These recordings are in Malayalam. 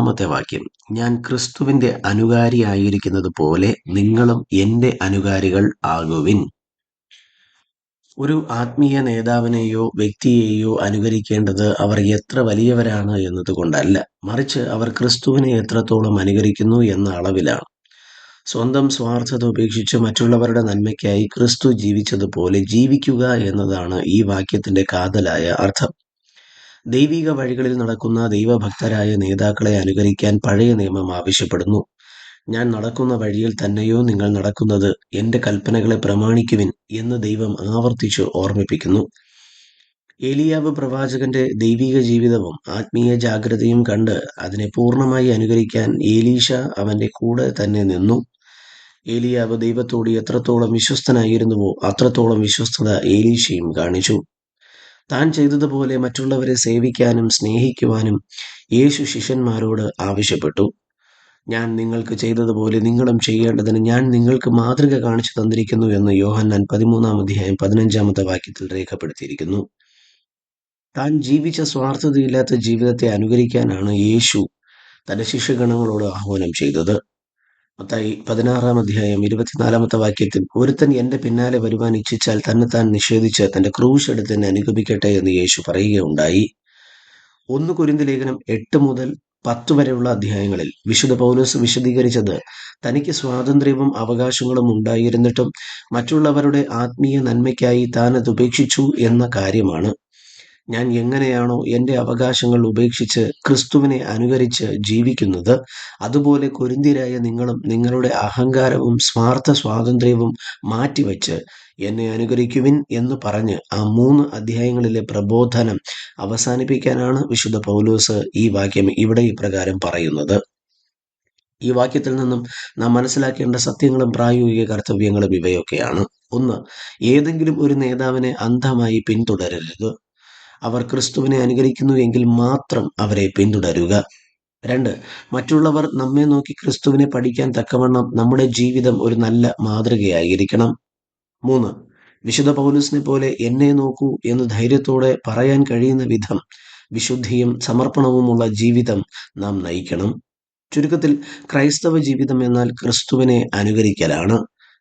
ഒന്നാമത്തെ വാക്യം, ഞാൻ ക്രിസ്തുവിന്റെ അനുകാരിയായിരിക്കുന്നത് പോലെ നിങ്ങളും എന്റെ അനുകാരികൾ ആകുവിൻ. ഒരു ആത്മീയ നേതാവിനെയോ വ്യക്തിയെയോ അനുകരിക്കേണ്ടത് അവർ എത്ര വലിയവരാണ് എന്നതുകൊണ്ടല്ല, മറിച്ച് അവർ ക്രിസ്തുവിനെ എത്രത്തോളം അനുകരിക്കുന്നു എന്ന അളവിലാണ്. സ്വന്തം സ്വാർത്ഥത ഉപേക്ഷിച്ച് മറ്റുള്ളവരുടെ നന്മയ്ക്കായി ക്രിസ്തു ജീവിച്ചതുപോലെ ജീവിക്കുക എന്നതാണ് ഈ വാക്യത്തിന്റെ കാതലായ അർത്ഥം. ദൈവിക വഴികളിൽ നടക്കുന്ന ദൈവഭക്തരായ നേതാക്കളെ അനുകരിക്കാൻ പഴയ നിയമം ആവശ്യപ്പെടുന്നു. ഞാൻ നടക്കുന്ന വഴിയിൽ തന്നെയോ നിങ്ങൾ നടക്കുന്നത്, എന്റെ കൽപ്പനകളെ പ്രമാണിക്കുവിൻ എന്ന് ദൈവം ആവർത്തിച്ചു ഓർമ്മിപ്പിക്കുന്നു. ഏലിയാവ് പ്രവാചകന്റെ ദൈവിക ജീവിതവും ആത്മീയ ജാഗ്രതയും കണ്ട് അതിനെ പൂർണ്ണമായി അനുകരിക്കാൻ എലീശ അവന്റെ കൂടെ തന്നെ നിന്നു. ഏലിയാവ് ദൈവത്തോട് എത്രത്തോളം വിശ്വസ്തനായിരുന്നുവോ അത്രത്തോളം വിശ്വസ്തത എലീശയും കാണിച്ചു. താൻ ചെയ്തതുപോലെ മറ്റുള്ളവരെ സേവിക്കാനും സ്നേഹിക്കുവാനും യേശു ശിഷ്യന്മാരോട് ആവശ്യപ്പെട്ടു. ഞാൻ നിങ്ങൾക്ക് ചെയ്തതുപോലെ നിങ്ങളും ചെയ്യേണ്ടതിന് ഞാൻ നിങ്ങൾക്ക് മാതൃക കാണിച്ചു തന്നിരിക്കുന്നു എന്ന് യോഹന്നാൻ 13-15 വാക്യത്തിൽ രേഖപ്പെടുത്തിയിരിക്കുന്നു. താൻ ജീവിച്ച സ്വാർത്ഥതയില്ലാത്ത ജീവിതത്തെ അനുകരിക്കാനാണ് യേശു തന്റെ ശിഷ്യഗണങ്ങളോട് ആഹ്വാനം ചെയ്തത്. മത്തായി 16-24 വാക്യത്തിൽ, ഒരുത്തൻ എന്റെ പിന്നാലെ വരുവാൻ ഇച്ഛിച്ചാൽ തന്നെത്താൻ നിഷേധിച്ച് തന്റെ ക്രൂശ് എടുത്ത് എന്നെ അനുഗമിക്കട്ടെ എന്ന് യേശു പറയുകയുണ്ടായി. 1 കൊരിന്ത്യർ ലേഖനം 8-10 വരെയുള്ള അധ്യായങ്ങളിൽ വിശുദ്ധ പൗലോസ് വിശദീകരിച്ചത് തനിക്ക് സ്വാതന്ത്ര്യവും അവകാശങ്ങളും ഉണ്ടായിരുന്നിട്ടും മറ്റുള്ളവരുടെ ആത്മീയ നന്മയ്ക്കായി താൻ അത് ഉപേക്ഷിച്ചു എന്ന കാര്യമാണ്. ഞാൻ എങ്ങനെയാണോ എന്റെ അവകാശങ്ങൾ ഉപേക്ഷിച്ച് ക്രിസ്തുവിനെ അനുകരിച്ച് ജീവിക്കുന്നത്, അതുപോലെ കൊരിന്ത്യരായ നിങ്ങളും നിങ്ങളുടെ അഹങ്കാരവും സ്വാർത്ഥ സ്വാതന്ത്ര്യവും മാറ്റിവെച്ച് എന്നെ അനുകരിക്കുവിൻ എന്ന് പറഞ്ഞ് ആ 3 അധ്യായങ്ങളിലെ പ്രബോധനം അവസാനിപ്പിക്കാനാണ് വിശുദ്ധ പൗലോസ് ഈ വാക്യം ഇവിടെ ഇപ്രകാരം പറയുന്നത്. ഈ വാക്യത്തിൽ നിന്നും നാം മനസ്സിലാക്കേണ്ട സത്യങ്ങളും പ്രായോഗിക കർത്തവ്യങ്ങളും ഇവയൊക്കെയാണ്. 1. ഏതെങ്കിലും ഒരു നേതാവിനെ അന്ധമായി പിന്തുടരരുത്. അവർ ക്രിസ്തുവിനെ അനുകരിക്കുന്നു എങ്കിൽ മാത്രം അവരെ പിന്തുടരുക. 2. മറ്റുള്ളവർ നമ്മെ നോക്കി ക്രിസ്തുവിനെ പഠിക്കാൻ തക്കവണ്ണം നമ്മുടെ ജീവിതം ഒരു നല്ല മാതൃകയായിരിക്കണം. 3. വിശുദ്ധ പൗലോസിനെ പോലെ എന്നെ നോക്കൂ എന്ന് ധൈര്യത്തോടെ പറയാൻ കഴിയുന്ന വിധം വിശുദ്ധിയും സമർപ്പണവുമുള്ള ജീവിതം നാം നയിക്കണം. ചുരുക്കത്തിൽ, ക്രൈസ്തവ ജീവിതം എന്നാൽ ക്രിസ്തുവിനെ അനുകരിക്കലാണ്.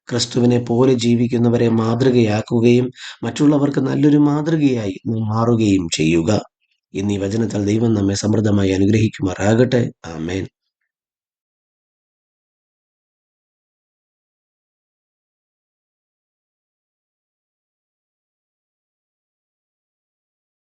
ക്രിസ്തുവിനെ പോലെ ജീവിക്കുന്നവരെ മാതൃകയാക്കുകയും മറ്റുള്ളവർക്ക് നല്ലൊരു മാതൃകയായി മാറുകയും ചെയ്യുക. ഇന്ന് ഈ വചനത്താൽ ദൈവം നമ്മെ സമൃദ്ധമായി അനുഗ്രഹിക്കുമാറാകട്ടെ. ആമേൻ.